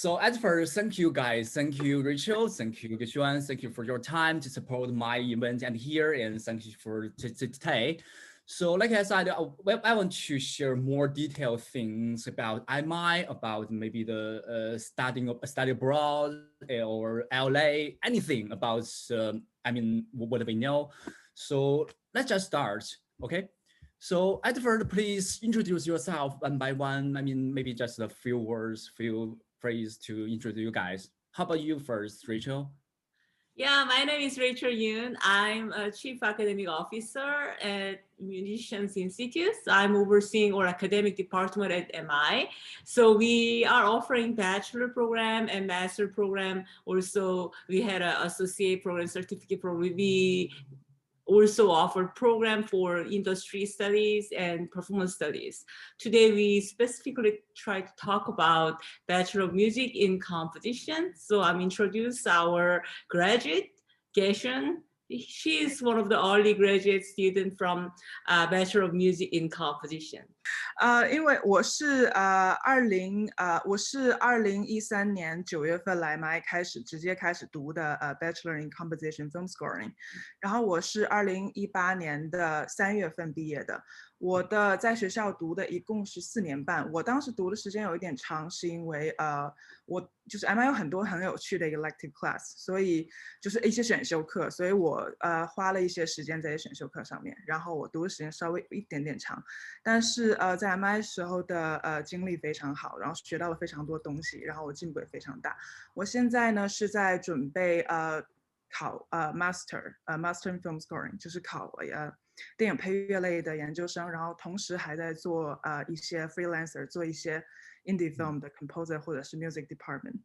So at first, thank you guys. Thank you, Rachel. Thank you, Gexuan. Thank you for your time to support my event and here. And thank you for today. So like I said, I want to share more detailed things about MI, about maybe the study abroad or LA, anything about, what we know. So let's just start, okay? So at first, please introduce yourself one by one. Maybe just a few words, few phrases to introduce you guys. How about you first, Rachel? Yeah, my name is Rachel Yoon. I'm a Chief Academic Officer at Musicians Institute. I'm overseeing our academic department at MI. So we are offering bachelor program and master program. Also, we had an associate program, certificate program. We also offer program for industry studies and performance studies. Today, we specifically try to talk about Bachelor of Music in Composition. So I'm introduce our graduate, Gexuan. She is one of the early graduate students from Bachelor of Music in Composition. 因为我是2013年9月份来MI直接开始读的Bachelor in Composition Film Scoring， 然后我是2018年的3月份毕业的。我在学校读的一共是4年半，我当时读的时间有一点长，是因为我就是 MI 有很多很有趣的 elective class， 所以就是一些选修课，所以我花了一些时间在这些选修课上面，然后我读的时间稍微一点点长，但是在 MI 时候的经历非常好，然后学到了非常多东西，然后我进步也非常大。我现在呢是在准备考Master in Film Scoring， 就是考电影配乐类的研究生，然后同时还在做一些 freelancer， 做一些 indie film 的 composer 或者是 music department。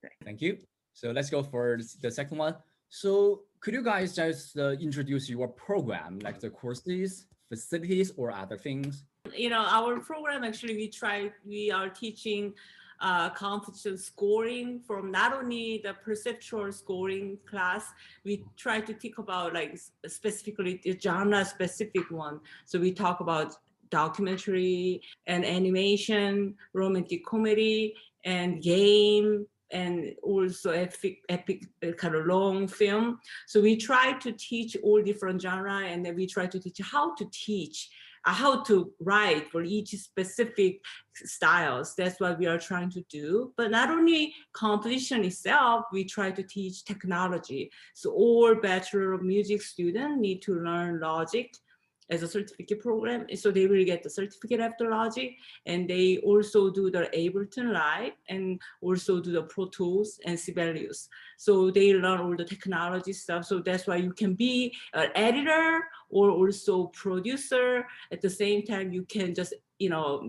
对 Thank you. So let's go for the second one. So could you guys just introduce your program, like the courses, facilities, or other things? You know, our program actually we are teaching composition scoring from not only the perceptual scoring class, we try to think about like specifically the genre specific one. So we talk about documentary and animation, romantic comedy, and game, and also epic kind of long film. So we try to teach all different genre, and then we try to teach how to write for each specific styles. That's what we are trying to do. But not only composition itself, we try to teach technology. So all Bachelor of Music students need to learn Logic as a certificate program. So they will get the certificate after Logic, and they also do the Ableton Live and also do the Pro Tools and Sibelius. So they learn all the technology stuff. So that's why you can be an editor or also producer. At the same time, you can just,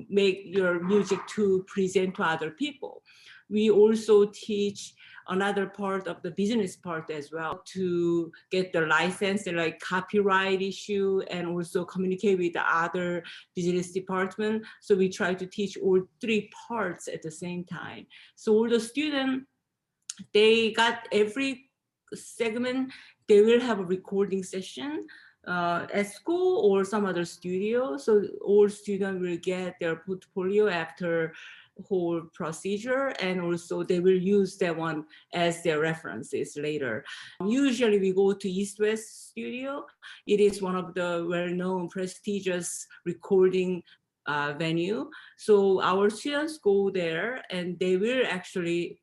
make your music to present to other people. We also teach another part of the business part as well to get the license and like copyright issue and also communicate with the other business department. So we try to teach all three parts at the same time. So all the students, they got every segment, they will have a recording session at school or some other studio. So all students will get their portfolio after whole procedure, and also they will use that one as their references later. Usually we go to East West Studio. It is one of the well-known prestigious recording venue. So our students go there and they will actually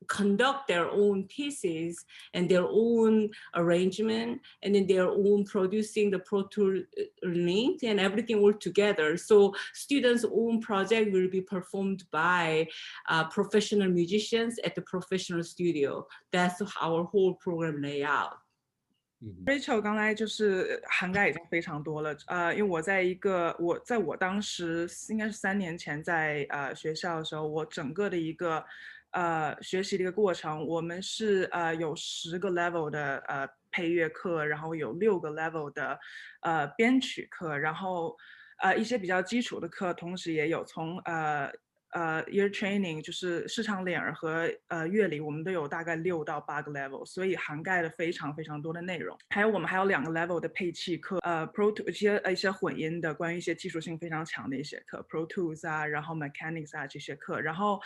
conduct their own pieces and their own arrangement, and then their own producing the Pro Tool link and everything all together. So students' own project will be performed by professional musicians at the professional studio. That's our whole program layout. Rachel 刚才就是涵盖已经非常多了，因为我当时应该是3年前在学校的时候，我整个的一个学习的一个过程，我们是有10个 level 的配乐课，然后有6个 level 的编曲课，然后一些比较基础的课，同时也有从 ear training 就是视唱练耳和乐理，我们都有大概6到8个 level， 所以涵盖了非常非常多的内容。还有我们还有2个 level 的配器课，Pro Tools 一些混音的，关于一些技术性非常强的一些课 ，Pro Tools 啊，然后 Mechanics 啊这些课，然后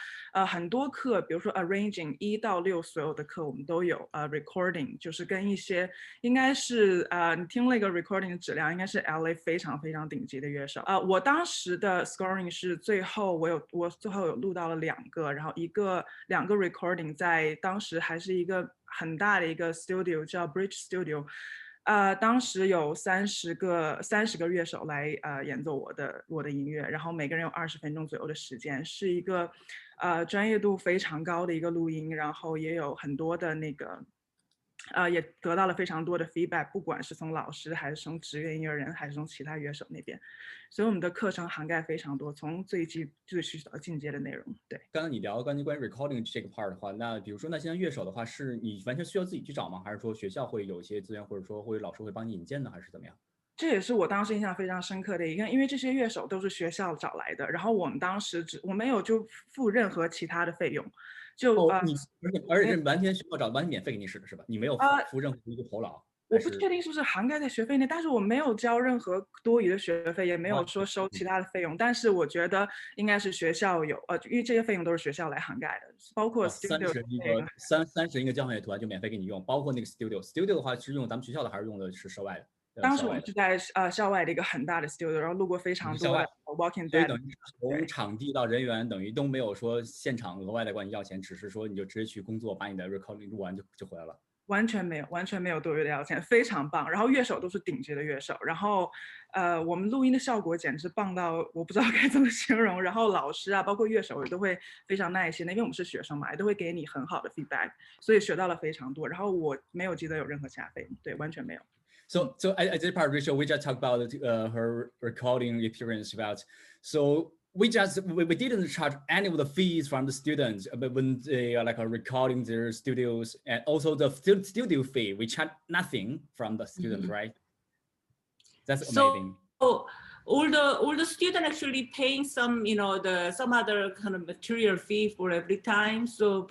很多课，比如说 Arranging 1到6所有的课我们都有，Recording 就是跟一些应该是你听那个 recording 的质量应该是 LA 非常非常顶级的乐手我当时的 scoring 是最后我最后有录到了2个，然后2个 recording 在当时还是一个很大的一个 studio 叫 Bridge Studio，当时有30个乐手来演奏我的音乐，然后每个人有20分钟左右的时间，是一个专业度非常高的一个录音，然后也有很多的那个。也得到了非常多的 feedback， 不管是从老师还是从职业音乐人，还是从其他乐手那边，所以我们的课程涵盖非常多，从最基到进阶的内容。对，刚刚你聊关于 recording 这个 part 的话，那比如说那现在乐手的话，是你完全需要自己去找吗？还是说学校会有一些资源，或者说会老师会帮你引荐呢，还是怎么样？这也是我当时印象非常深刻的一个，因为这些乐手都是学校找来的，然后我们当时我没有就付任何其他的费用。而且完全学校找完全免费给你使的是吧？你没有付任何一个酬劳。我不确定是不是涵盖在学费内，但是我没有交任何多余的学费，也没有说收其他的费用。但是我觉得应该是学校有因为这些费用都是学校来涵盖的，包括 studio 30个交响乐团就免费给你用，包括那个 studio 的话是用咱们学校的还是用的是室外的？当时我们是在校外的一个很大的 studio， 然后录过非常多的 Walking Dead， 等于从场地到人员等于都没有说现场额外的管你要钱，只是说你就直接去工作，把你的 recording 录完就回来了。完全没有多余的要钱，非常棒。然后乐手都是顶级的乐手，然后我们录音的效果简直棒到我不知道该怎么形容。然后老师啊，包括乐手也都会非常耐心的，因为我们是学生嘛，也都会给你很好的 feedback， 所以学到了非常多。然后我没有记得有任何其他费用，对，完全没有。So at this part, Rachel, we just talked about her recording experience so we didn't charge any of the fees from the students, but when they are recording their studios, and also the studio fee, we charge nothing from the students, right? That's amazing. So all the student actually paying some, some other kind of material fee for every time. So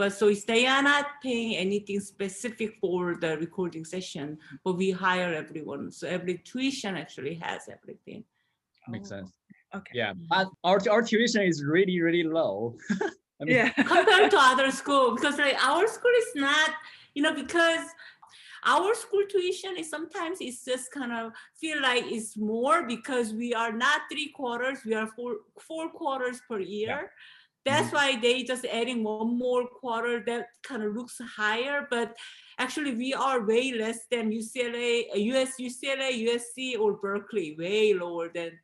they are not paying anything specific for the recording session, but we hire everyone. So every tuition actually has everything. Makes sense. Okay. Yeah, but our tuition is really, really low. I mean, yeah. Compared to other school, because our school is not, because our school tuition is sometimes it's just kind of feel like it's more because we are not 3/4, we are four quarters per year. Yeah. That's why they just adding one more quarter that kind of looks higher, but actually we are way less than UCLA, USC, or Berkeley, way lower than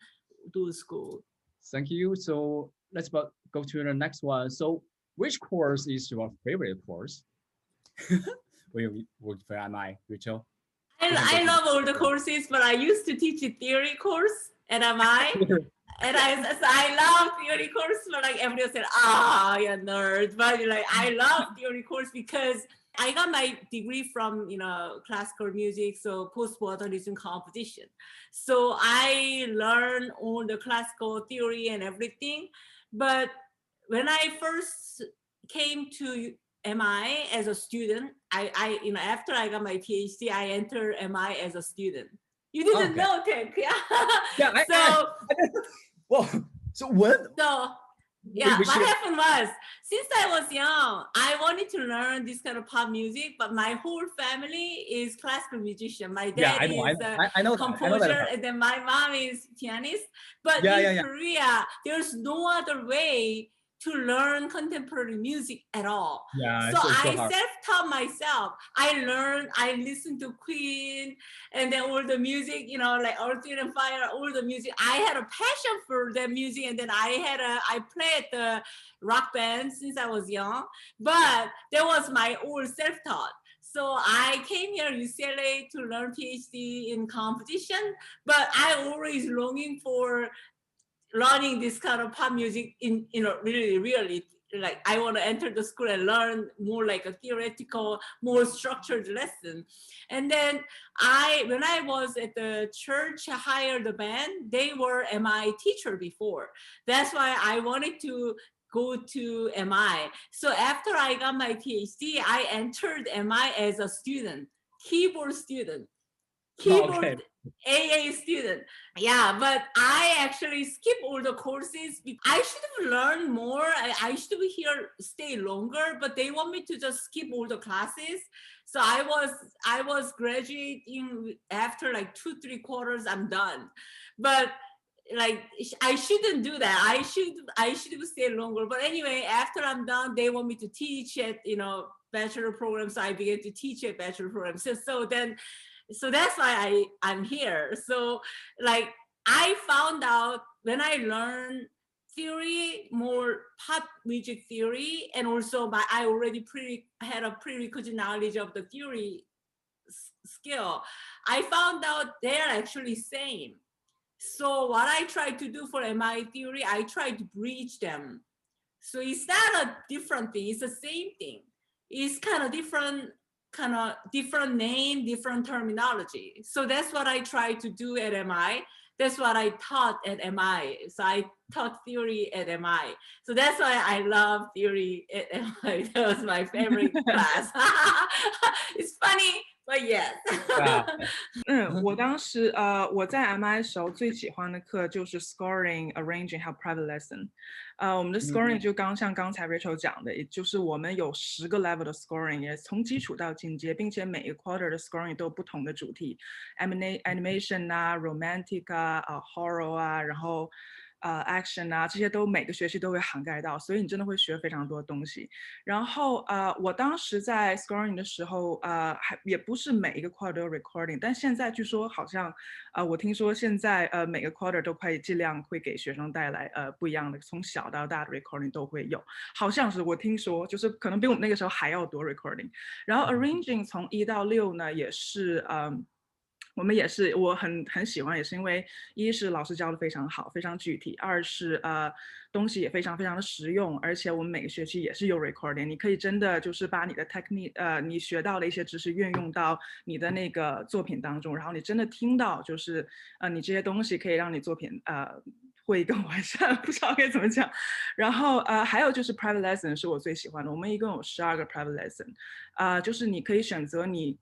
those schools. Thank you. So let's go to the next one. So which course is your favorite course? When you work for MI, Rachel? I love all the courses, but I used to teach a theory course at MI. And I love theory course, but everyone said, you're a nerd. But I love theory course because I got my degree from, classical music, so postmodernism composition. So I learned all the classical theory and everything. But when I first came to MI as a student, I after I got my PhD, I entered MI as a student. You didn't know, Tech, yeah? Yeah, well, so what? So, yeah, what happened was, since I was young, I wanted to learn this kind of pop music, but my whole family is classical musician. My dad is a composer, and then my mom is pianist. But in Korea, there's no other way to learn contemporary music at all. Yeah, so I self-taught myself. I listened to Queen and then all the music, like Earth, Wind and Fire, all the music. I had a passion for that music, and then I played the rock band since I was young, but that was my old self-taught. So I came here UCLA to learn PhD in composition, but I always longing for learning this kind of pop music in, really, like I want to enter the school and learn more like a theoretical, more structured lesson. And then when I was at the church, I hired the band. They were MI teacher before. That's why I wanted to go to MI. So after I got my PhD, I entered MI as a student, keyboard student, keyboard AA student. Yeah, but I actually skip all the courses. I should have learned more. I should be here, stay longer, but they want me to just skip all the classes. So I was graduating after like 2-3 quarters, I'm done. But like I shouldn't do that. I should have stayed longer. But anyway, after I'm done, they want me to teach at bachelor program. So I began to teach at bachelor program. So that's why I'm here. So like I found out when I learned theory, more pop music theory, and also I already had a prerequisite knowledge of the theory skill. I found out they're actually same. So what I try to do for MI theory, I try to bridge them. So it's not a different thing, it's the same thing. It's kind of different name, different terminology. So that's what I try to do at MI. That's what I taught at MI. So I taught theory at MI. So that's why I love theory at MI. That was my favorite class. It's funny, but yes. 我当时我在 MI 的时候最喜欢的课就是 scoring, arranging 还有 private lesson。我们的 scoring 就像刚才 Rachel 讲的，也就是我们有10个 level 的 scoring， 也从基础到进阶，并且每一个 quarter 的 scoring 都有不同的主题 ，animation 啊 ，romantic 啊，horror 啊，然后action 啊，这些都每个学期都会涵盖到，所以你真的会学非常多东西。然后我当时在 scoring 的时候，还也不是每一个 quarter 都有 recording， 但现在据说好像我听说现在每个 quarter 都会尽量会给学生带来不一样的，从小到大的 recording 都会有，好像是我听说，就是可能比我们那个时候还要多 recording。然后 arranging 从1到6呢，也是我们也是我很喜欢，也是因为一是老师教的非常好，非常具体；二是东西也非常的实用，而且我们每个学期也是有 recording， 你可以真的就是把你的 technique， 你学到的一些知识运用到你的那个作品当中，然后你真的听到就是你这些东西可以让你作品会更完善，不知道该怎么讲。然后还有就是 private lesson 是我最喜欢的，我们一共有12个 private lesson，就是你可以选择你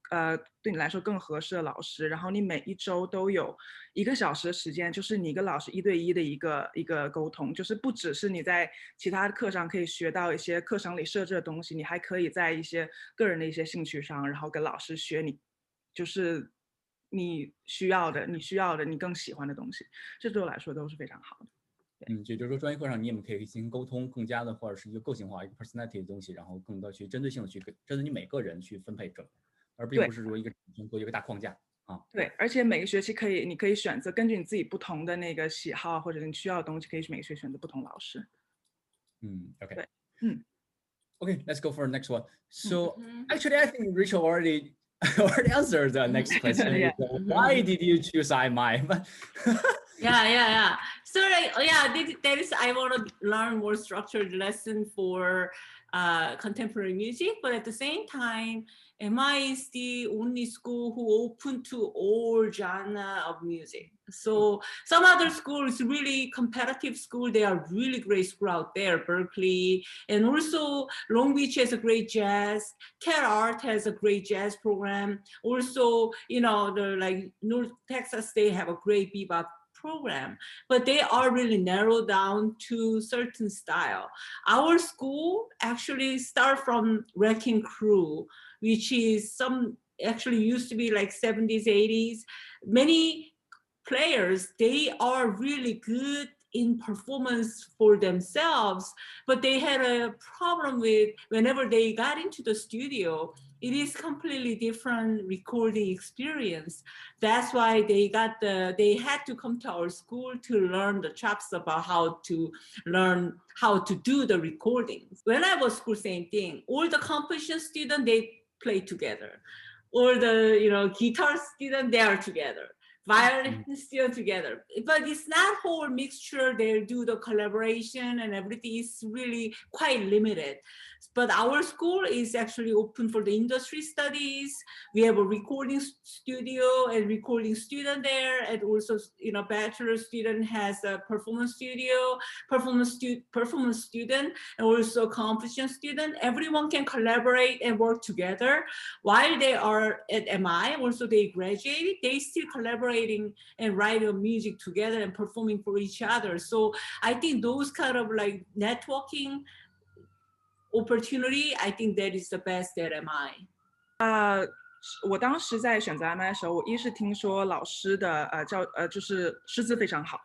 对你来说更合适的老师，然后你每一周都有1个小时的时间，就是你跟老师1对1的一个沟通，就是不只是你在其他课上可以学到一些课程里设置的东西，你还可以在一些个人的一些兴趣上，然后跟老师学你就是你需要的你更喜欢的东西，这对我来说都是非常好的。也就是说专业课上你也可以进行沟通，更加的或者是一个个性化一个 personality 的东西，然后更多去针对性的去针对你每个人去分配整，而并不是说做一个大框架啊。对，而且每个学期你可以选择根据你自己不同的那个喜好或者你需要的东西，可以每个学期选择不同老师。OK。对Okay, let's go for the next one. So actually, I think Rachel already answered the next question. Yeah. Why did you choose MI? Yeah. So that is I want to learn more structured lesson for contemporary music, but at the same time, MI is the only school who open to all genre of music. So some other schools, really competitive school, they are really great school out there, Berkeley, and also Long Beach has a great jazz. Cal Art has a great jazz program. Also, the North Texas, they have a great bebop program, but they are really narrowed down to certain style. Our school actually start from Wrecking Crew, which is actually used to be like 70s, 80s. Many players, they are really good in performance for themselves, but they had a problem with whenever they got into the studio, it is completely different recording experience. That's why they had to come to our school to learn the chops about how to learn how to do the recordings. When I was school, same thing. All the composition students, they play together. All the guitar students, they are together. Violin still together, but it's not whole mixture. They do the collaboration and everything is really quite limited. But our school is actually open for the industry studies. We have a recording studio and recording student there, and also, bachelor student has a performance studio, performance student, and also composition student. Everyone can collaborate and work together. While they are at MI, also they graduated, they still collaborating and writing music together and performing for each other. So I think those kind of like networking opportunity, I think that is the best at MI. 我当时在选择 MI 的时候，我一是听说老师的就是师资非常好，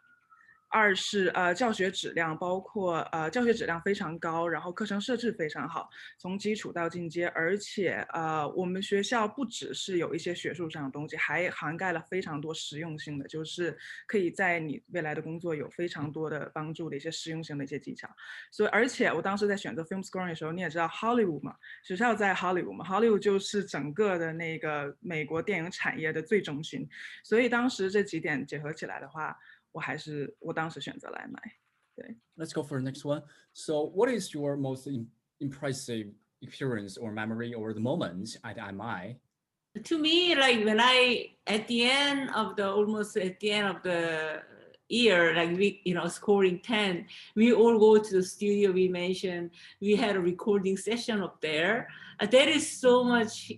二是教学质量，包括教学质量非常高，然后课程设置非常好，从基础到进阶，而且我们学校不只是有一些学术上的东西，还涵盖了非常多实用性的，就是可以在你未来的工作有非常多的帮助的一些实用性的一些技巧。所以，而且我当时在选择 film scoring 的时候，你也知道 Hollywood 嘛，学校在 Hollywood 嘛 ，Hollywood 就是整个的那个美国电影产业的最中心，所以当时这几点结合起来的话。我当时选择了 MI。对。Let's go for the next one. So, what is your most impressive experience or memory or the moment at MI? To me, like when at the end of the year, like we, scoring 10, we all go to the studio. We mentioned we had a recording session up there. There is so much,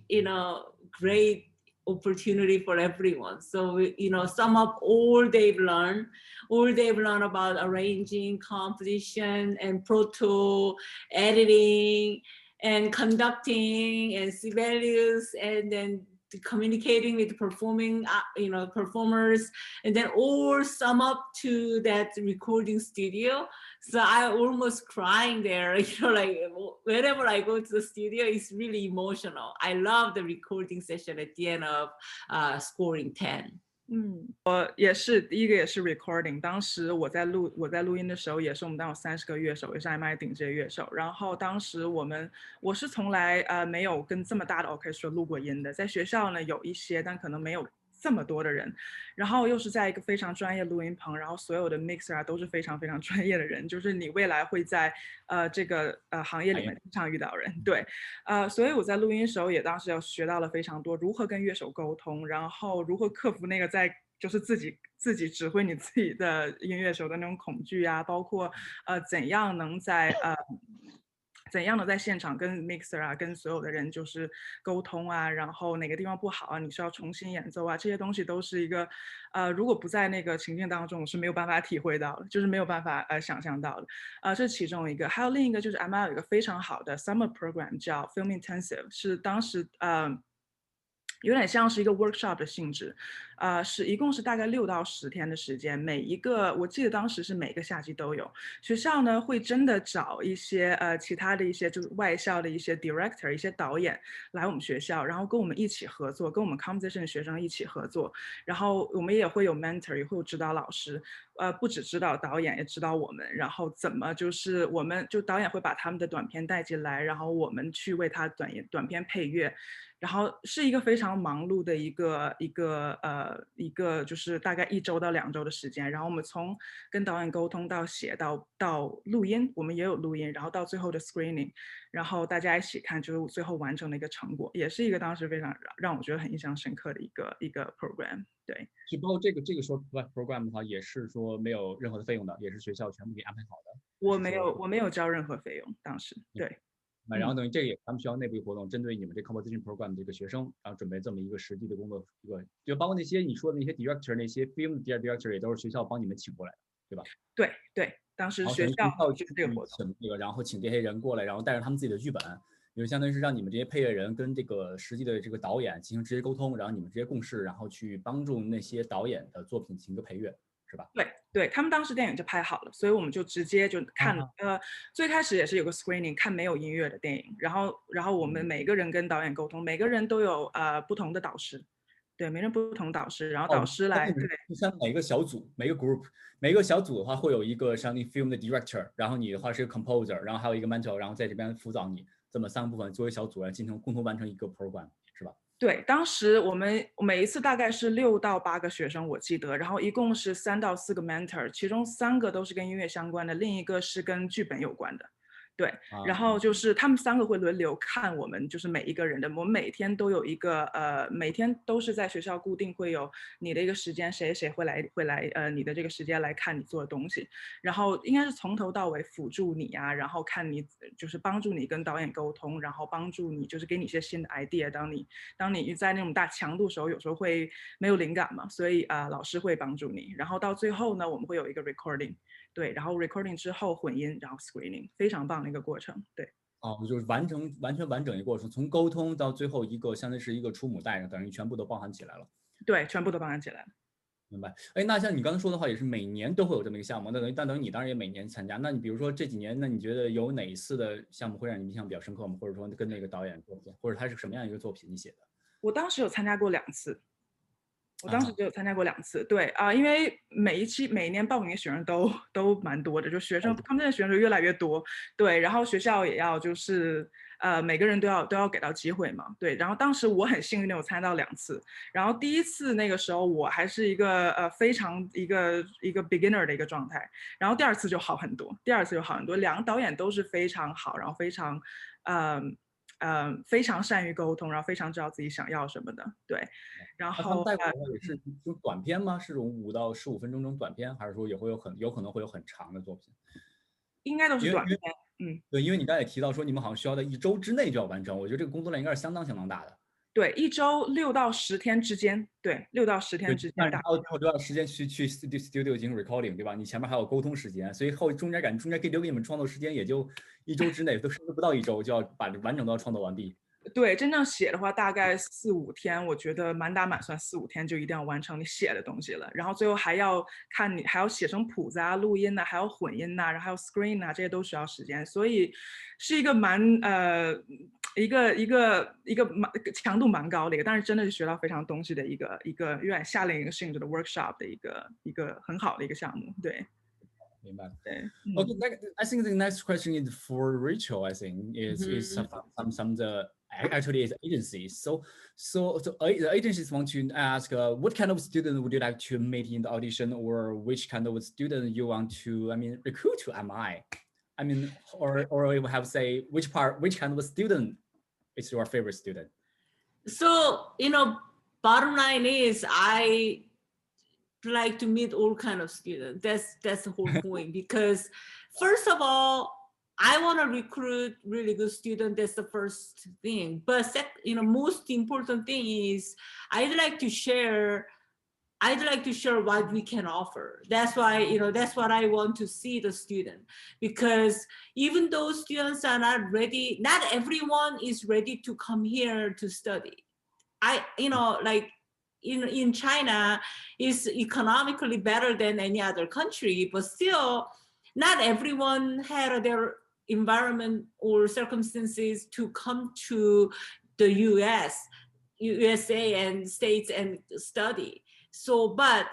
great opportunity for everyone. So, sum up all they've learned about arranging, composition, and proto editing, and conducting, and values, and then communicating with performing, performers, and then all sum up to that recording studio. So I almost crying there, like whenever I go to the studio, it's really emotional. I love the recording session at the end of scoring 10. 我也是第一个也是 recording。当时我在录音的时候，也是我们当时30个乐手，也是 MI 顶级乐手。然后当时我是从来没有跟这么大的 orchestra 录过音的，在学校呢有一些，但可能没有这么多的人，然后又是在一个非常专业录音棚，然后所有的 mixer 都是非常非常专业的人，就是你未来会在这个行业里面经常遇到人，对，所以我在录音的时候也当时学到了非常多，如何跟乐手沟通，然后如何克服那个就是自己指挥你自己的音乐手的那种恐惧啊，包括怎样能在现场跟 mixer 啊，跟所有的人就是沟通啊，然后哪个地方不好啊，你需要重新演奏啊，这些东西都是一个如果不在那个情境当中，我是没有办法体会到的，就是没有办法想象到的。这是其中一个，还有另一个就是 MI 有一个非常好的 summer program 叫 Film Intensive， 是当时有点像是一个 workshop 的性质，一共是大概6到10天的时间，我记得当时是每个夏季都有。学校呢会真的找一些其他的一些就是外校的一些 director 一些导演来我们学校，然后跟我们一起合作，跟我们 composition 学生一起合作，然后我们也会有 mentor， 也会有指导老师，不只指导导演，也指导我们，然后怎么就是导演会把他们的短片带进来，然后我们去为他短片配乐。然后是一个非常忙碌的一个就是大概1周到2周的时间，然后我们从跟导演沟通到写到录音，我们也有录音，然后到最后的 screening， 然后大家一起看，就是最后完成的一个成果，也是一个当时非常让我觉得很印象深刻的一个 program。对，就包括这个说 program 的话，也是说没有任何的费用的，也是学校全部给安排好的。我没有交任何费用，当时对。然后等于这个也咱们学校内部活动，针对你们这 composition program 这个学生，然后准备这么一个实际的工作，就包括那些你说的那些 director， 那些 film director 也都是学校帮你们请过来的，对吧？对，当时学校去这个活动，然后请这些人过来，然后带着他们自己的剧本，就相当于是让你们这些配乐人跟这个实际的这个导演进行直接沟通，然后你们直接共事，然后去帮助那些导演的作品进行一个配乐。是吧？对，他们当时电影就拍好了，所以我们就直接就看了。最开始也是有个 screening， 看没有音乐的电影，然后我们每个人跟导演沟通，每个人都有不同的导师，对，每人不同导师，然后导师来，对，像每个小组，每个 group， 每个小组的话会有一个相当于 film 的 director， 然后你的话是个 composer， 然后还有一个 mentor， 然后在这边辅导你，这么3个部分作为小组来进行共同完成一个 program， 是吧？对，当时我们每一次大概是6到8个学生，我记得，然后一共是3到4个 mentor， 其中3个都是跟音乐相关的，另一个是跟剧本有关的。对，然后就是他们3个会轮流看我们，就是每一个人的，我们每天都有一个每天都是在学校固定会有你的一个时间，谁会来你的这个时间来看你做的东西，然后应该是从头到尾辅助你啊，然后看你就是帮助你跟导演沟通，然后帮助你就是给你一些新的 idea， 当你在那种大强度的时候，有时候会没有灵感嘛，所以老师会帮助你，然后到最后呢，我们会有一个 recording。对，然后 recording 之后混音，然后 screening， 非常棒的一个过程。对，就是完全完整一个过程，从沟通到最后一个相当于是一个出母带，等于全部都包含起来了。对，全部都包含起来了。明白。哎，那像你刚才说的话，也是每年都会有这么一个项目，那等于你当然也每年参加。那你比如说这几年，那你觉得有哪一次的项目会让你印象比较深刻吗？或者说跟那个导演合作，或者他是什么样一个作品你写的？我当时有参加过2次。我当时就有参加过2次，对因为每年报名的学生都蛮多的，就学生他们的学生就越来越多，对，然后学校也要就是每个人都要给到机会嘛，对，然后当时我很幸运的我参加到2次，然后第1次那个时候我还是一个非常一个 beginner 的一个状态，然后第2次就好很多，2个导演都是非常好，然后非常善于沟通，然后非常知道自己想要什么的，对。然后他们带过的话也是这种短片吗？是这种5到15分钟这种短片，还是说也会有可能会有很长的作品？应该都是短片。对，因为你刚才也提到说你们好像需要在1周之内就要完成，我觉得这个工作量应该是相当大的。对，1周6到10天之间，对，6到10天之间。然后就要时间去 studio 进行 recording， 对吧？你前面还有沟通时间，所以中间可以留给你们创作时间，也就1周之内，都甚至不到1周就要把完整都要创作完毕。对，真正写的话大概4、5天，我觉得满打满算4、5天就一定要完成你写的东西了。然后最后还要看你还要写成谱子啊、录音啊，还有混音啊，然后还有 screen 啊，这些都需要时间，所以是一个强度蛮高的但是真的是学到非常东西的一个有点夏令营性质的 workshop 的一个很好的一个项目。对。明白。对。Okay, I think the next question is for Rachel. I think is some the actually is agencies. So the agencies want to ask what kind of student would you like to meet in the audition, or which kind of student you want to recruit to MI. Or you have say which kind of student is your favorite student. So bottom line is I like to meet all kind of students. That's the whole point. Because first of all, I want to recruit really good students. That's the first thing. But most important thing is I'd like to share what we can offer. That's why, that's what I want to see the student, because even though students are not ready, not everyone is ready to come here to study. In China is economically better than any other country, but still not everyone had their environment or circumstances to come to the USA and States and study. So, but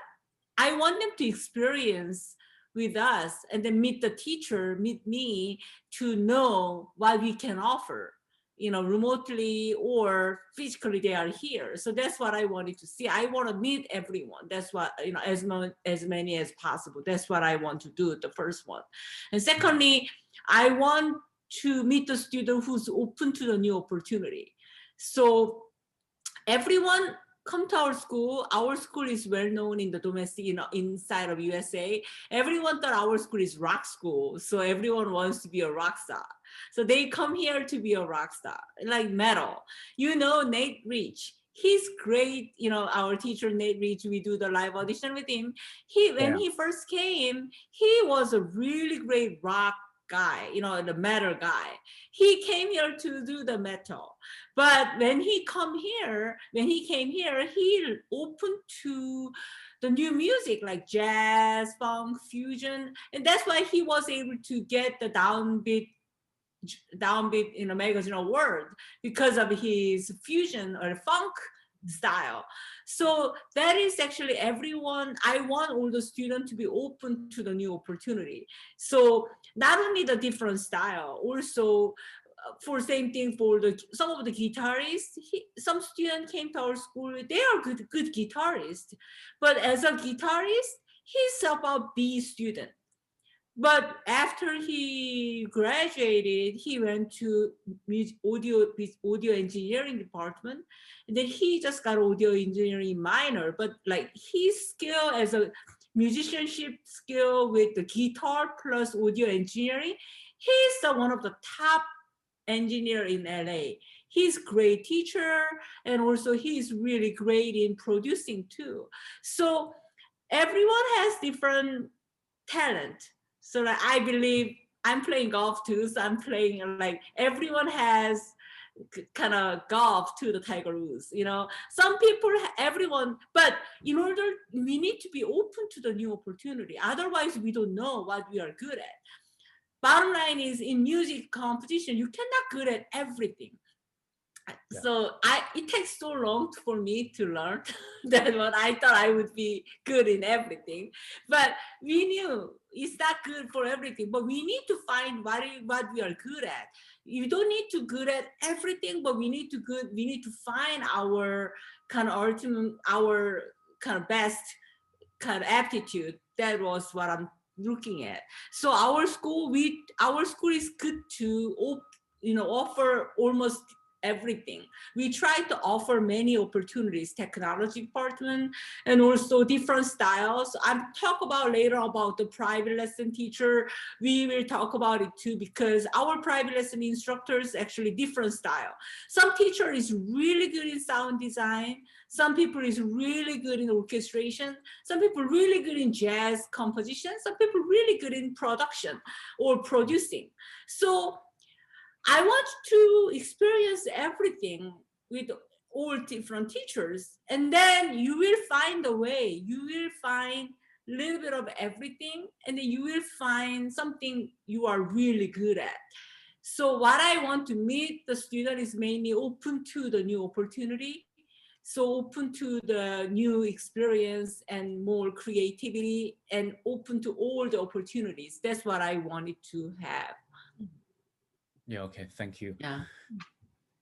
I want them to experience with us and then meet the teacher, meet me, to know what we can offer, remotely or physically they are here. So that's what I wanted to see. I want to meet everyone. That's what, as many as possible. That's what I want to do, the first one. And secondly, I want to meet the student who's open to the new opportunity. So everyone come to our school. Our school is well known in the domestic, inside of USA. Everyone thought our school is rock school. So everyone wants to be a rock star. So they come here to be a rock star, like metal. Nate Rich, he's great. Our teacher, Nate Rich, we do the live audition with him. When he first came, he was a really great rock guy, the metal guy. He came here to do the metal. But when he came here, he opened to the new music like jazz, funk, fusion. And that's why he was able to get the downbeat magazine award, because of his fusion or funk style. So that is actually everyone. I want all the students to be open to the new opportunity. So not only the different style, also for same thing for some of the guitarists. Some student came to our school. They are good guitarists, but as a guitarist, he's about B student. But after he graduated, he went to audio engineering department, and then he just got audio engineering minor. But like his skill as a musicianship skill with the guitar plus audio engineering, he's one of the top engineer in LA. He's great teacher, and also he's really great in producing too. So everyone has different talent. So like, I believe I'm playing golf too. So I'm playing like everyone has kind of golf to the Tiger Woods, you know. Some people, everyone, but in order, we need to be open to the new opportunity. Otherwise, we don't know what we are good at. Bottom line is in music competition, you cannot good at everything. Yeah. So it takes so long for me to learn that what I thought I would be good in everything. But we knew it's not good for everything, but we need to find what we are good at. You don't need to good at everything, but we need to find our kind of ultimate, our kind of best kind of aptitude. That was what I'm looking at. So our school is good to offer almost everything. We try to offer many opportunities, technology department, and also different styles. I'll talk about later about the private lesson teacher. We will talk about it too, because our private lesson instructors actually different style. Some teacher is really good in sound design. Some people is really good in orchestration. Some people really good in jazz composition. Some people really good in production or producing. So I want to experience everything with all different teachers, and then you will find a way. You will find a little bit of everything, and then you will find something you are really good at. So what I want to meet the student is mainly open to the new opportunity, so open to the new experience and more creativity, and open to all the opportunities. That's what I wanted to have. Yeah, okay, thank you. Yeah.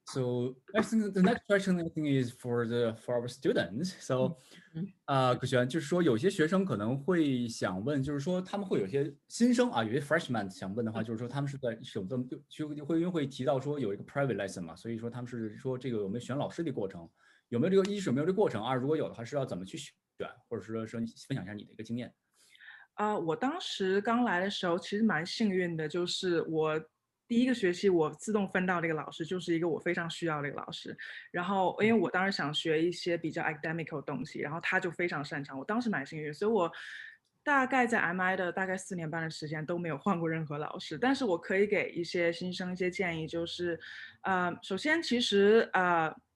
So I think the next question I think is for our students. So, Gexuan，就是说有些学生可能会想问，就是说他们会有些新生啊，有些 freshman 想问的话，就是说他们是在选择因为会提到说有一个 private lesson 嘛，所以说他们是说这个有没有选老师的过程，有没有这个有没有这个过程，二如果有的话是要怎么去选，或者说你分享一下你的一个经验。我当时刚来的时候其实蛮幸运的，就是我第一个学期我自动分到这个老师就是一个我非常需要的一个老师，然后因为我当时想学一些比较 academic 的东西，然后他就非常擅长，我当时蛮幸运，所以我大概在 MI 的大概4年半的时间都没有换过任何老师，但是我可以给一些新生一些建议，就是首先其实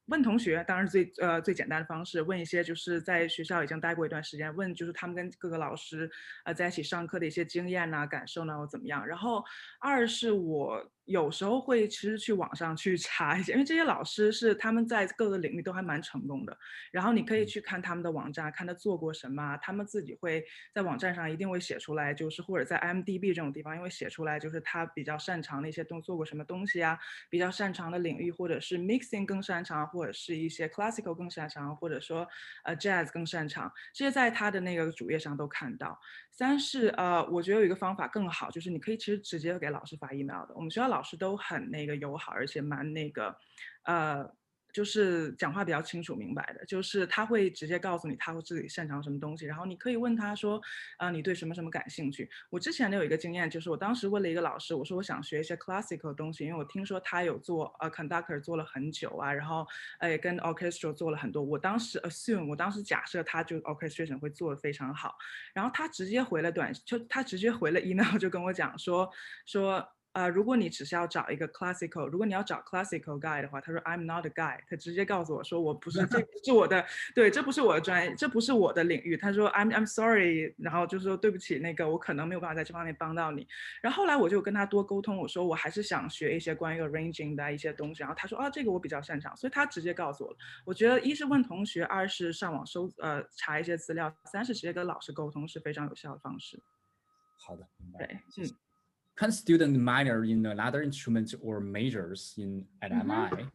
问同学当然是最简单的方式，问一些就是在学校已经待过一段时间，问就是他们跟各个老师在一起上课的一些经验呐、感受呢怎么样。然后二是我有时候会其实去网上去查一些，因为这些老师是他们在各个领域都还蛮成功的，然后你可以去看他们的网站，看他做过什么，他们自己会在网站上一定会写出来，就是或者在 IMDB 这种地方，因为写出来就是他比较擅长的一些做过什么东西啊，比较擅长的领域，或者是 mixing 更擅长，或者是一些 classical 更擅长，或者说jazz 更擅长，这些在他的那个主页上都看到。三是我觉得有一个方法更好，就是你可以其实直接给老师发 email 的，我们学校老师都很那个友好，而且蛮那个就是讲话比较清楚明白的，就是他会直接告诉你他会自己擅长什么东西，然后你可以问他说你对什么什么感兴趣。我之前有一个经验，就是我当时问了一个老师，我说我想学一些 classical 的东西，因为我听说他有做conductor 做了很久啊，然后也跟 orchestra 做了很多，我当时假设他就 orchestration 会做得非常好，然后他直接回了他直接回了 email 就跟我讲说如果你只是要找一个 classical， 如果你要找 classical guy 的话，他说 I'm not a guy， 他直接告诉我说我不是，这不是我的，对，这不是我的专业，这不是我的领域。他说 I'm sorry， 然后就说对不起，那个我可能没有办法在这方面帮到你。然后后来我就跟他多沟通，我说我还是想学一些关于 arranging 的一些东西。然后他说这个我比较擅长，所以他直接告诉我了。我觉得一是问同学，二是上网查一些资料，三是直接跟老师沟通是非常有效的方式。好的，明白。对，Can student minor in another instrument or majors at MI?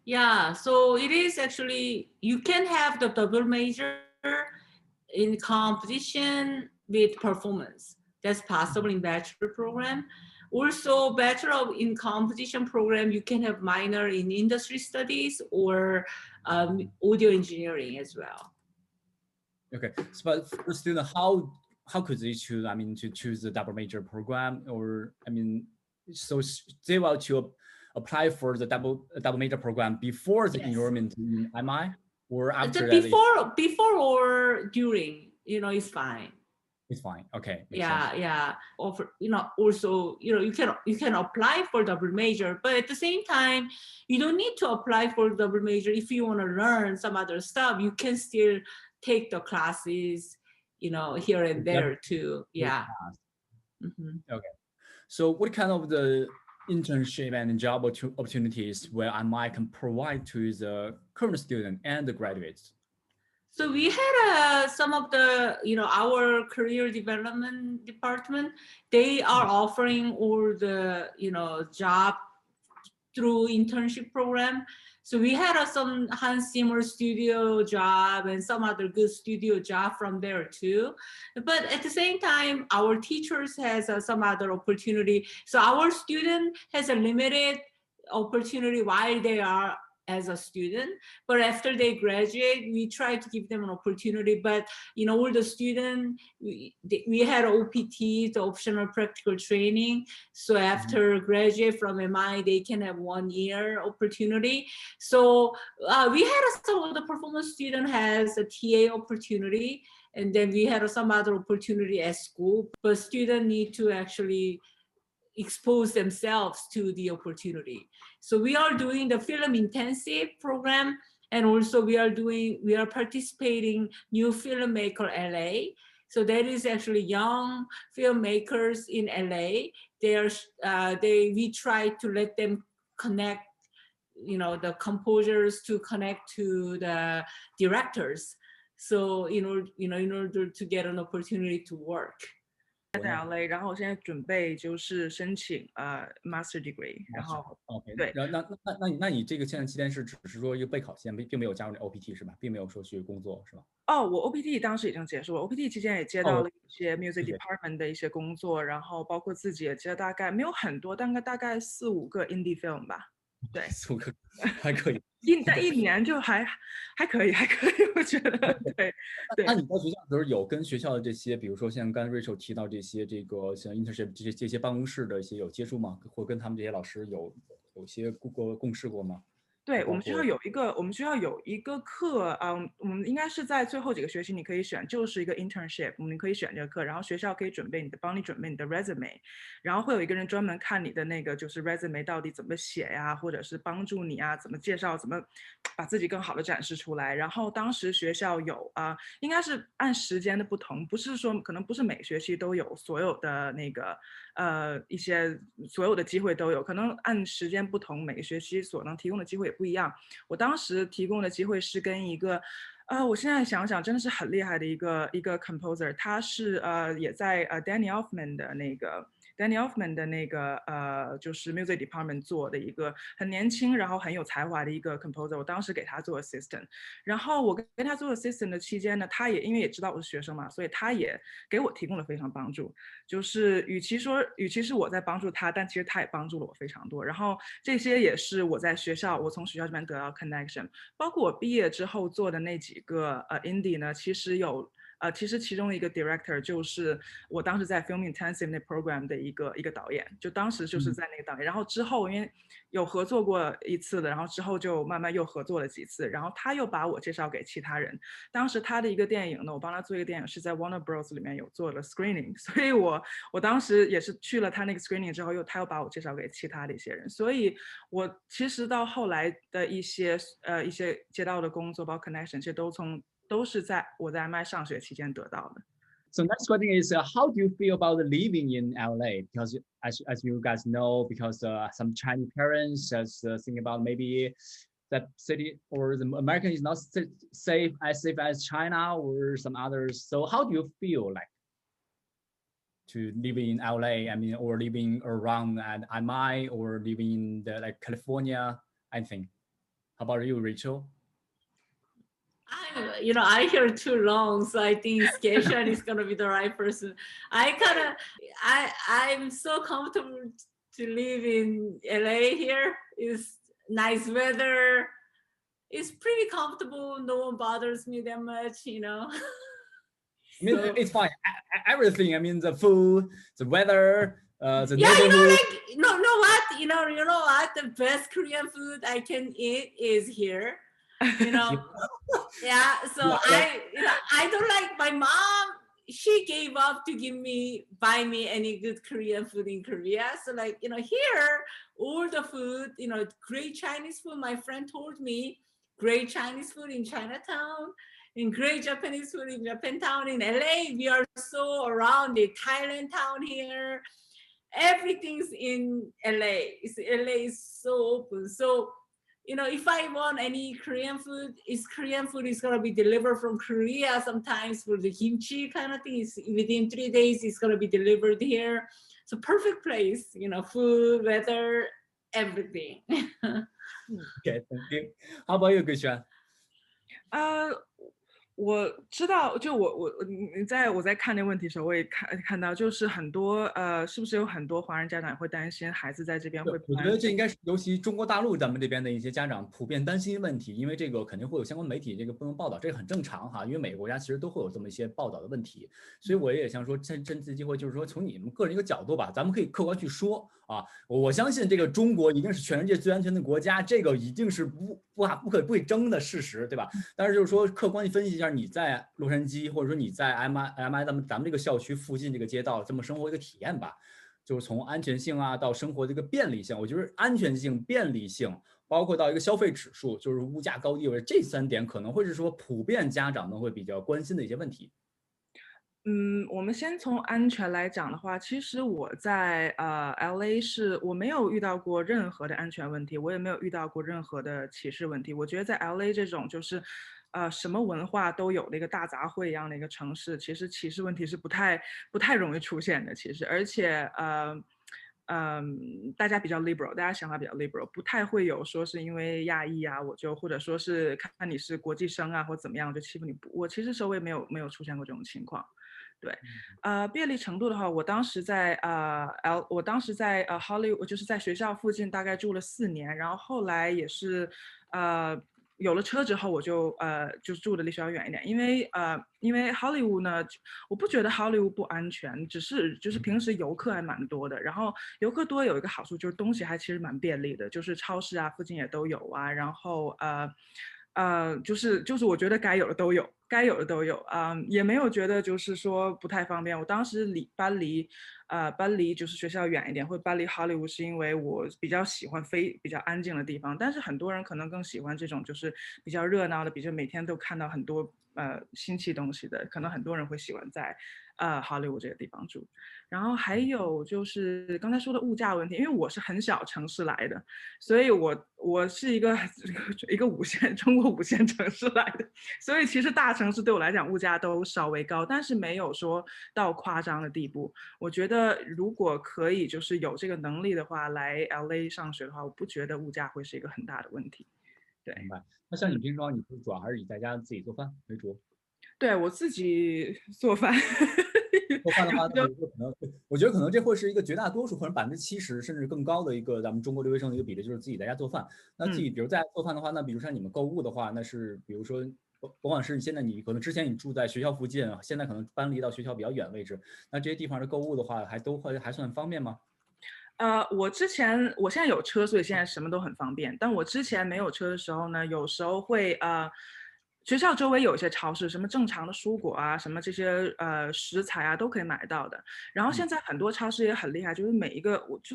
Yeah, so it is actually, you can have the double major in composition with performance. That's possible in bachelor program. Also, bachelor in composition program, you can have minor in industry studies or audio engineering as well. Okay, so but for student, how could they choose? I mean, to choose the double major program, or I mean, so they want to apply for the double major program before the enrollment in MI, or after that? Before or during, it's fine. It's fine. Okay. Yeah. Offer, also, you can apply for double major, but at the same time, you don't need to apply for double major if you want to learn some other stuff. You can still take the classes, here and there too. Yeah. Mm-hmm. Okay. So what kind of the internship and job opportunities where MI can provide to the current student and the graduates? So we had some of the, our career development department, they are offering all the, job through internship program. So we had some Hans Zimmer studio job and some other good studio job from there too. But at the same time, our teachers has some other opportunity. So our student has a limited opportunity while they are as a student, but after they graduate, we try to give them an opportunity. But all the students, we had OPT, the optional practical training. So after graduate from MI, they can have 1 year opportunity. So we had some of the performance student has a TA opportunity, and then we had some other opportunity at school. But students need to actually expose themselves to the opportunity. So we are doing the film intensive program, and also we are participating new filmmaker LA. So that is actually young filmmakers in LA. We try to let them connect, the composers to connect to the directors. So in order to get an opportunity to work. 在 LA， 然后我现在准备就是申请master degree， 然后 OK 对，那你这个现在期间是只是说一个备考期间，并没有加入那 OPT 是吧？并没有说去工作是吧？我 OPT 当时已经结束了 ，OPT 期间也接到了一些 music department 的一些工作，然后包括自己也接了大概没有很多，大概4、5个 indie film 吧。对，4、5个还可以。但1年就还可以，我觉得对。那你在学校的时候有跟学校的这些，比如说像刚才 Rachel 提到这些像 internship 这些办公室的一些有接触吗？或跟他们这些老师有些共事过吗？对，我们学校有一个课，我们应该是在最后几个学期你可以选，就是一个 internship， 你可以选这个课，然后学校可以帮你准备你的 resume， 然后会有一个人专门看你的那个就是 resume 到底怎么写呀，或者是帮助你啊，怎么介绍，怎么把自己更好的展示出来。然后当时学校有应该是按时间的不同，不是说可能不是每学期都有所有的那个一些所有的机会都有，可能按时间不同，每个学期所能提供的机会也不一样。我当时提供的机会是跟一个我现在想想真的是很厉害的一个 composer， 他是也在Danny Elfman 的那个就是 music department 做的一个很年轻然后很有才华的一个 composer， 我当时给他做 assistant， 然后我跟他做 assistant 的期间呢，他也因为也知道我是学生嘛，所以他也给我提供了非常帮助，就是与其是我在帮助他，但其实他也帮助了我非常多，然后这些也是我从学校这边得到 connection， 包括我毕业之后做的那几个indie 呢，其实其中一个 director 就是我当时在 film intensive 那 program 的一个导演，就当时就是在那个导演，然后之后因为有合作过一次的，然后之后就慢慢又合作了几次，然后他又把我介绍给其他人。当时他的一个电影呢，我帮他做一个电影是在 Warner Bros 里面有做了 screening， 所以我当时也是去了他那个 screening 之后，他又把我介绍给其他的一些人，所以我其实到后来的一些接到的工作包括 connection， 其实都是在我在 MI 上学期间得到的。So next question is, how do you feel about living in LA? Because as you guys know, because some Chinese parents just think about maybe that city or the American is not safe as China or some others. So how do you feel like to living in LA? I mean, or living around at MI or living in California? I think. How about you, Rachel? I hear too long, so I think Gexuan is gonna be the right person. I'm so comfortable to live in LA here. It's nice weather. It's pretty comfortable. No one bothers me that much, I mean, it's fine. Everything. I mean, the food, the weather, the yeah, neighborhood. no what, you know what? The best Korean food I can eat is here. Yeah. So I don't like my mom. She gave up to buy me any good Korean food in Korea. So here, all the food, great Chinese food. My friend told me great Chinese food in Chinatown, and great Japanese food in Japantown. In LA, we are so around the Thailand town here. Everything's in LA. LA is so open. So, if I want any Korean food is gonna be delivered from Korea sometimes for the kimchi kind of thing. Within 3 days, it's gonna be delivered here. So perfect place, food, weather, everything. Okay, thank you. How about you, Gexuan? 我知道，就我在看那个问题的时候，我也看到，就是很多是不是有很多华人家长会担心孩子在这边会？我觉得这应该是尤其中国大陆咱们这边的一些家长普遍担心问题，因为这个肯定会有相关媒体这个不能报道，这个很正常哈，因为每个国家其实都会有这么一些报道的问题，所以我也想说趁这机会，就是说从你们个人一个角度吧，咱们可以客观去说啊，我相信这个中国一定是全世界最安全的国家，这个一定是不可争的事实，对吧？但是就是说客观地分析一下你在洛杉矶或者说你在 MI 咱们这个校区附近这个街道这么生活一个体验吧，就是从安全性啊到生活这个便利性，我觉得安全性、便利性，包括到一个消费指数，就是物价高低，我觉得这3点可能会是说普遍家长们会比较关心的一些问题。我们先从安全来讲的话，其实我在LA 我没有遇到过任何的安全问题，我也没有遇到过任何的歧视问题。我觉得在 LA 这种就是什么文化都有的一个大杂烩一样的一个城市，其实歧视问题是不太容易出现的。其实，而且大家比较 liberal， 大家想法比较 liberal， 不太会有说是因为亚裔啊，或者说是看你是国际生啊或怎么样就欺负你。我其实周围没有出现过这种情况。对，便利程度的话，我当时在Hollywood， 就是在学校附近大概住了4年，然后后来也是有了车之后，我就住的离学校远一点，因为 Hollywood 呢，我不觉得 Hollywood 不安全，只是就是平时游客还蛮多的，然后游客多有一个好处就是东西还其实蛮便利的，就是超市啊附近也都有啊，然后就是我觉得该有的都有，也没有觉得就是说不太方便。我当时搬离就是学校远一点，或者搬离 Hollywood 是因为我比较喜欢比较安静的地方，但是很多人可能更喜欢这种就是比较热闹的，比较每天都看到很多新奇东西的，可能很多人会喜欢在Hollywood 这个地方住。然后还有就是刚才说的物价问题，因为我是很小城市来的，所以我是一个中国5线城市来的，所以其实大城市对我来讲物价都稍微高，但是没有说到夸张的地步。我觉得如果可以就是有这个能力的话来 LA 上学的话，我不觉得物价会是一个很大的问题。对，明白。那像你平常你主要还是以在家自己做饭为主？对，我自己做饭。做饭的话，我觉得可能这会是一个绝大多数，可能70%甚至更高的一个咱们中国留学生的一个比例，就是自己在家做饭。那自己比如在家做饭的话，那比如说你们购物的话，那是比如说甭管是现在你可能之前你住在学校附近，现在可能搬离到学校比较远位置，那这些地方的购物的话，还算方便吗？我现在有车，所以现在什么都很方便。但我之前没有车的时候呢，有时候会学校周围有一些超市，什么正常的蔬果啊，什么这些食材啊都可以买到的。然后现在很多超市也很厉害，就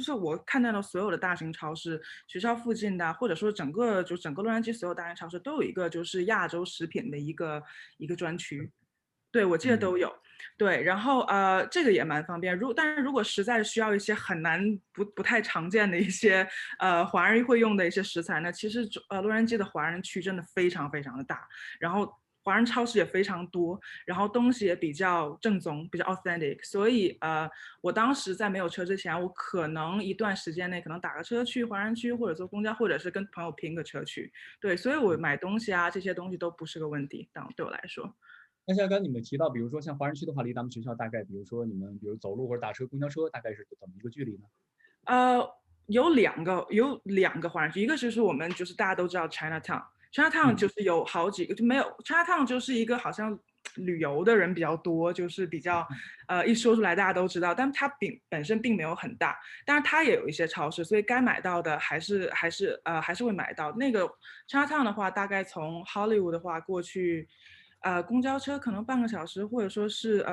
是我看到的所有的大型超市，学校附近的，或者说整个洛杉矶所有大型超市都有一个就是亚洲食品的一个专区。对，我记得都有。对，然后这个也蛮方便。但是如果实在需要一些很难不太常见的一些华人会用的一些食材呢，其实洛杉矶的华人区真的非常非常的大，然后华人超市也非常多，然后东西也比较正宗，比较 authentic， 所以我当时在没有车之前，我可能一段时间内可能打个车去华人区，或者坐公交，或者是跟朋友拼个车去。对，所以我买东西啊这些东西都不是个问题，对我来说。那像刚才你们提到，比如说像华人区的话，离咱们学校大概，比如说你们比如走路或者打车、公交车，大概是怎么一个距离呢？有两个华人区，一个就是我们就是大家都知道 Chinatown 就是有好几个，就没有 Chinatown 就是一个好像旅游的人比较多，就是比较一说出来大家都知道，但它本身并没有很大，但是它也有一些超市，所以该买到的还是会买到。那个 Chinatown 的话，大概从 Hollywood 的话过去，公交车可能半个小时，或者说是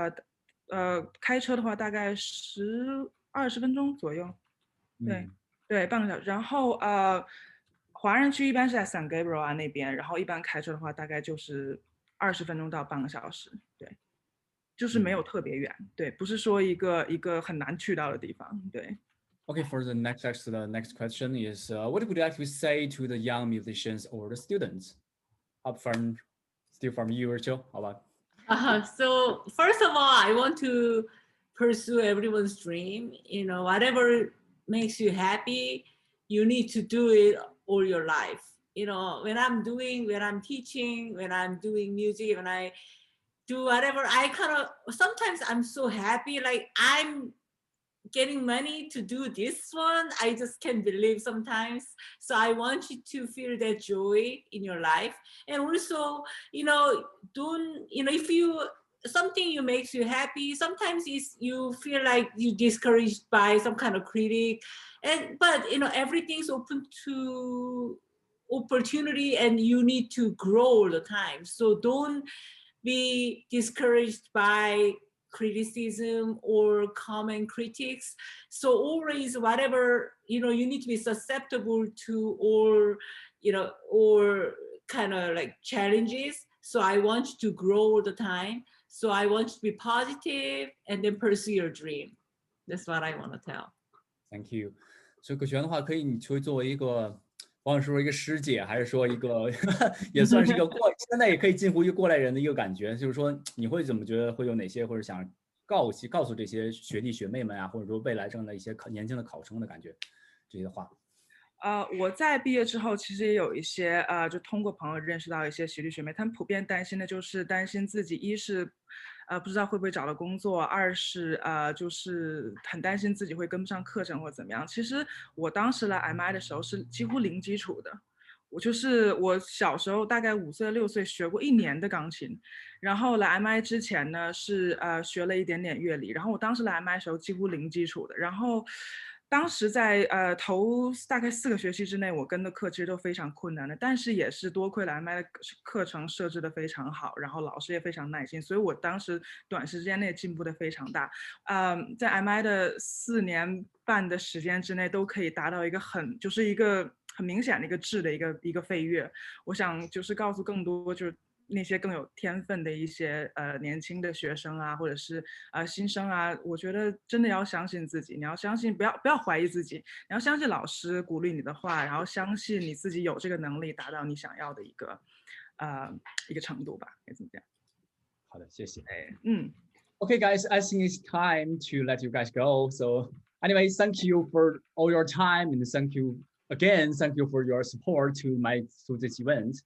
开车的话大概20分钟左右，对，半个小时。然后华人区一般是在 San Gabriel 啊那边，然后一般开车的话大概就是20分钟到半个小时，对，就是没有特别远，对，不是说一个很难去到的地方，对。Okay, for the next question is, what would you like to say to the young musicians or the students? Still from you, Rachel? How about? So first of all, I want to pursue everyone's dream. Whatever makes you happy, you need to do it all your life. When I'm teaching, when I'm doing music, when I do whatever, sometimes I'm so happy, like I'm getting money to do this one. I just can't believe sometimes. So I want you to feel that joy in your life. And also, if something you makes you happy, sometimes you feel like you discouraged by some kind of critic, but everything's open to opportunity, and you need to grow all the time. So don't be discouraged by criticism or common critics. So always whatever, you need to be susceptible to, or kind of like challenges. So I want you to grow all the time. So I want you to be positive and then pursue your dream. That's what I want to tell. Thank you. 所以可璇的话，可以你作为一个，不管是说一个师姐，还是说一个也算是一个现在也可以近乎于过来人的一个感觉，就是说你会怎么觉得会有哪些，或者想告诉这些学弟学妹们啊，或者说未来正在一些年轻的考生的感觉，这些话。我在毕业之后，其实也有一些就通过朋友认识到一些学弟学妹，他们普遍担心的就是担心自己，一是不知道会不会找到工作，二是就是很担心自己会跟不上课程或怎么样。其实我当时来 MI 的时候是几乎零基础的，我小时候大概5岁6岁学过1年的钢琴，然后来 MI 之前呢是学了一点点乐理，然后我当时来 MI 的时候几乎零基础的，然后当时在头大概4个学期之内，我跟的课其实都非常困难的，但是也是多亏了 MI 的课程设置的非常好，然后老师也非常耐心，所以我当时短时间内进步的非常大。在 MI 的4年半的时间之内，都可以达到一个很明显的一个质的一个飞跃。我想就是告诉更多就是那些更有天分的一些年轻的学生啊，或者是新生啊，我觉得真的要相信自己，你要相信，不要怀疑自己，你要相信老师鼓励你的话，然后相信你自己有这个能力达到你想要的一个程度吧，可以这么讲。好的，谢谢。Okay, guys, I think it's time to let you guys go. So anyway, thank you for all your time, and thank you for your support to this event.